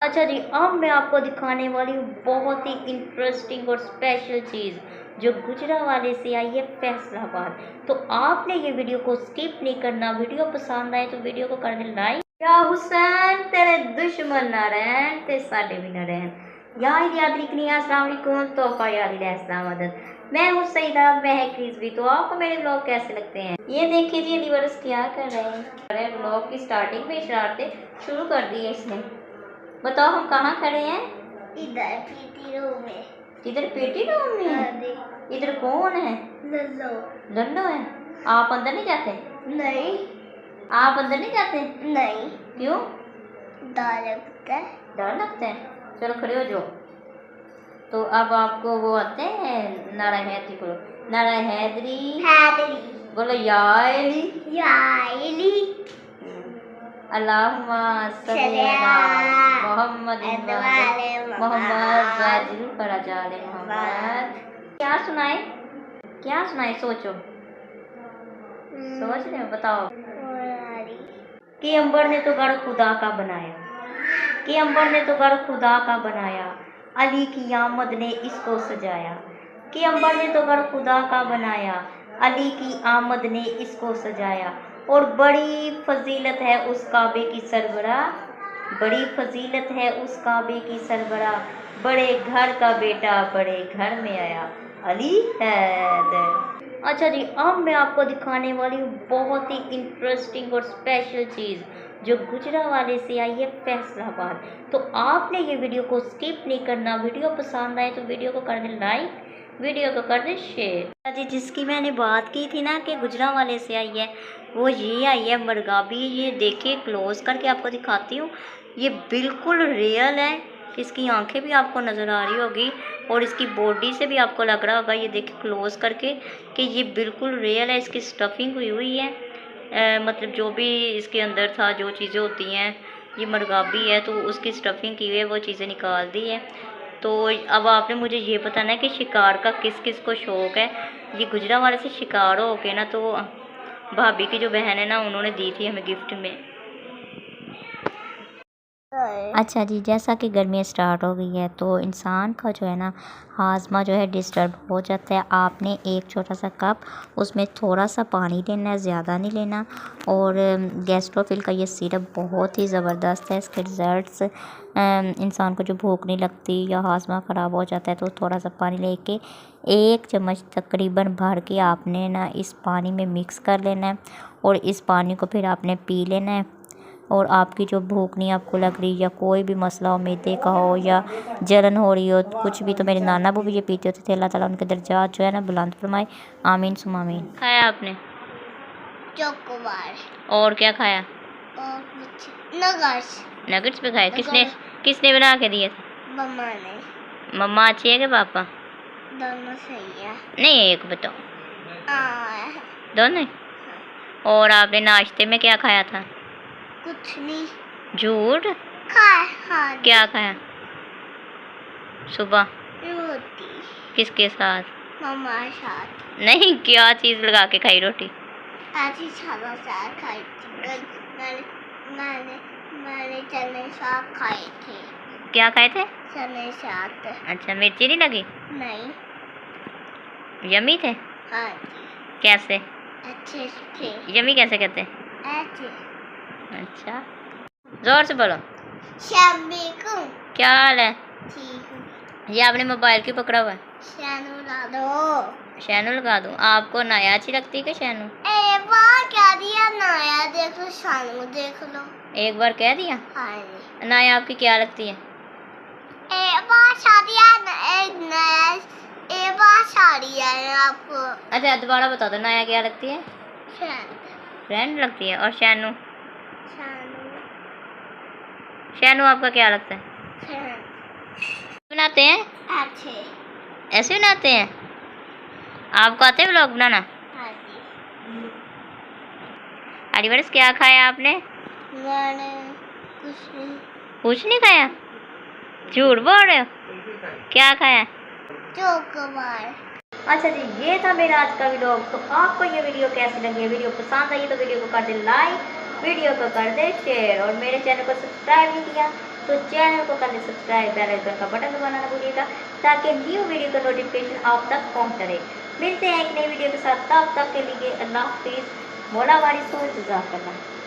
अच्छा जी, अब मैं आपको दिखाने वाली हूँ बहुत ही इंटरेस्टिंग और स्पेशल चीज़ जो गुजरांवाले से आई है फैसलाबाद। तो आपने ये वीडियो को स्किप नहीं करना। वीडियो पसंद आए तो वीडियो को कर दे लाइक। या हुसैन तेरे दुश्मन ना रहन ते साडे भी ना रहन। या याद रखनी है। अस्सलाम वालेकुम। तोहफा याद इस्लाम मदद। मैं हूँ सईदा, मैं है क्रिस्बी। तो आपको मेरे ब्लॉग कैसे लगते हैं? ये देखिए जी, डिवर्स क्या कर रहे हैं। ब्लॉग की स्टार्टिंग में शरारतें शुरू कर दी है इसने। बताओ हम कहाँ खड़े हैं? इधर पीटी रूम में। इधर पेटी रूम में है? इधर कौन है? लल्लो। लल्लो है। आप अंदर नहीं जाते? नहीं। आप अंदर नहीं जाते? नहीं। क्यों? डर लगता है। डर लगता है। चलो खड़े हो जाओ। तो अब आपको वो आते हैं नारा हैदरी बोलो। नारा हैदरी। हैदरी। बोलो याली। याली। अल्लाहुम्मा सल्ली अला मोहम्मद मोहम्मद वाजिल फरजाले मोहम्मद। क्या सुनाए? क्या सुनाए? सोचो। सोच रहे हो? बताओ। कि अंबर ने तो घर खुदा का बनाया। कि अंबर ने तो घर खुदा का बनाया। अली की आमद ने इसको सजाया। कि अंबर ने तो घर खुदा का बनाया। अली की आमद ने इसको सजाया। और बड़ी फजीलत है उस काबे की सरबरा। बड़ी फजीलत है उस काबे की सरबरा। बड़े घर का बेटा बड़े घर में आया। अली हैदर। अच्छा जी, अब मैं आपको दिखाने वाली हूँ बहुत ही इंटरेस्टिंग और स्पेशल चीज़ जो गुजरांवाले से आई है फैसलाबाद। तो आपने ये वीडियो को स्किप नहीं करना। वीडियो पसंद आए तो वीडियो को कर दे लाइक, वीडियो को कर दे शेयर। जी, जिसकी मैंने बात की थी ना कि गुजरांवाले से आई है, वो ये आई है मरगाबी। ये देखिए, क्लोज करके आपको दिखाती हूँ। ये बिल्कुल रियल है। इसकी आंखें भी आपको नज़र आ रही होगी और इसकी बॉडी से भी आपको लग रहा होगा, ये देखिए क्लोज करके, कि ये बिल्कुल रियल है। इसकी स्टफिंग हुई है। मतलब जो भी इसके अंदर था, जो चीज़ें होती हैं, ये मरगाबी है तो उसकी स्टफिंग की हुई है, वो चीज़ें निकाल दी है। तो अब आपने मुझे ये बताना है कि शिकार का किस किस को शौक़ है। ये गुजरांवाले से शिकार हो के ना, तो भाभी की जो बहन है ना, उन्होंने दी थी हमें गिफ्ट में। अच्छा जी, जैसा कि गर्मियाँ स्टार्ट हो गई है तो इंसान का जो है ना हाजमा जो है डिस्टर्ब हो जाता है। आपने एक छोटा सा कप, उसमें थोड़ा सा पानी लेना है, ज़्यादा नहीं लेना। और गैस्ट्रोफिल का ये सिरप बहुत ही ज़बरदस्त है। इसके रिज़ल्ट्स, इंसान को जो भूख नहीं लगती या हाजमा ख़राब हो जाता है तो थोड़ा सा पानी लेके 1 चम्मच तकरीबन भर के आपने ना इस पानी में मिक्स कर लेना है। और इस पानी को फिर आपने पी लेना है। और आपकी जो भूख नहीं आपको लग रही, या कोई भी मसला हो, मैदे का हो या जलन हो रही हो, कुछ भी, तो मेरे नाना वो भी ये पीते होते थे। अल्लाह ताला उनके दर्जात जो है ना बुलंद फरमाए। आमीन सुमा आमीन। खाया आपने? चॉकोबार। और क्या खाया? और कुछ नगेट्स। नगेट्स भी खाए? किसने बना के दिए थे? मम्मा ने। मम्मा अच्छी है कि पापा? दोनों सही है। नहीं, एक बताओ। दोनों? और आपने नाश्ते में क्या खाया था? कुछ नहीं। झूठ? खाया। क्या खाया सुबह? रोटी। किसके साथ? मम्मा साथ। नहीं, क्या चीज़ लगा के खाई रोटी? ऐसी सालों साथ खाई थी। मैंने चने साथ खाए थे। क्या खाए थे? चने साथ। अच्छा, मिर्ची नहीं लगी? नहीं। यमी थे? हाँ जी। कैसे? अच्छे थे। यमी कैसे कहते हैं? ऐसे। अच्छा, जोर से बोलो। शाम। क्या हाल है? ठीक हूँ। ये आपने मोबाइल क्यों पकड़ा हुआ है? शैनू ला दो। शैनू लगा दूँ? आपको नाया अच्छी लगती है कि शैनू? एक बार कह दिया नाया देख लो, शैनू देख लो। एक बार कह दिया? हाँ। नाया आपकी क्या लगती है? एक बार शादी है, एक बार शादी है आपको। अच्छा, दोबारा बता दो, नाया क्या लगती है? फ्रेंड लगती है। और शैनू? शैनू आपका क्या लगता है? बनाते हैं अच्छे। ऐसे बनाते हैं? आपको आते हैं व्लॉग बनाना? हाँ जी। अरिवर्स, क्या खाया आपने? मैंने कुछ नहीं खाया? झूठ बोल रहे हो। क्या खाया? चॉकोबार। अच्छा जी, ये था मेरा आज का व्लॉग। तो आपको ये वीडियो कैसी लगी? वीडियो पसंद आई तो वीडियो को कर दे लाइक, वीडियो को कर दे शेयर, और मेरे चैनल को सब्सक्राइब नहीं किया तो चैनल को कर ले सब्सक्राइब, बेल आइकन का बटन दबाना ना भूलिएगा ताकि न्यू वीडियो का नोटिफिकेशन आप तक पहुंचता रहे। मिलते हैं एक नई वीडियो के साथ, तब तक के लिए अल्लाह हाफिज़। मौला वारिस हो, जज़ाकल्लाह।